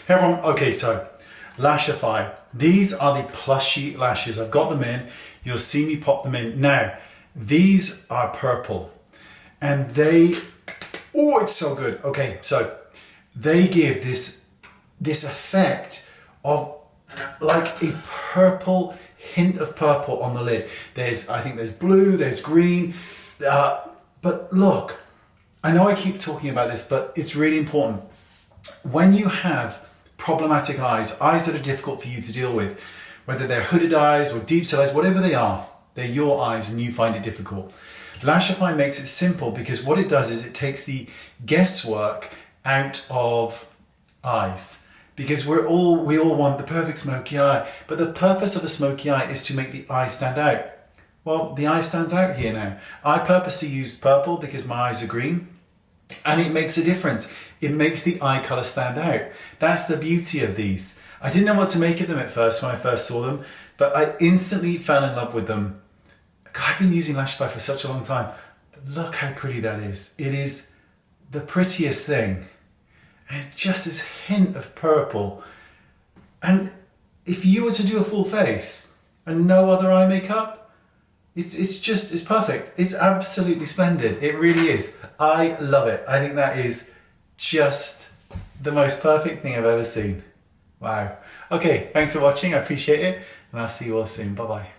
Hey everyone, okay, so Lashify. These are the plushy lashes. I've got them in. You'll see me pop them in. Now, these are purple and they, oh, it's so good. Okay, so they give this effect of like a purple, hint of purple on the lid. I think there's blue, there's green, but look, I know I keep talking about this, but it's really important. When you have problematic eyes that are difficult for you to deal with, whether they're hooded eyes or deep set eyes, whatever they are, they're your eyes and you find it difficult. Lashify makes it simple because what it does is it takes the guesswork out of eyes. Because we all want the perfect smoky eye, but the purpose of a smoky eye is to make the eye stand out. Well, the eye stands out here now. I purposely used purple because my eyes are green, and it makes a difference. It makes the eye colour stand out. That's the beauty of these. I didn't know what to make of them at first when I first saw them, but I instantly fell in love with them. I've been using Lashify for such a long time, but look how pretty that is. It is the prettiest thing. And just this hint of purple. And if you were to do a full face and no other eye makeup, it's perfect. It's absolutely splendid. It really is. I love it. I think that is just the most perfect thing I've ever seen. Wow. Okay, thanks for watching. I appreciate it. And I'll see you all soon. Bye-bye.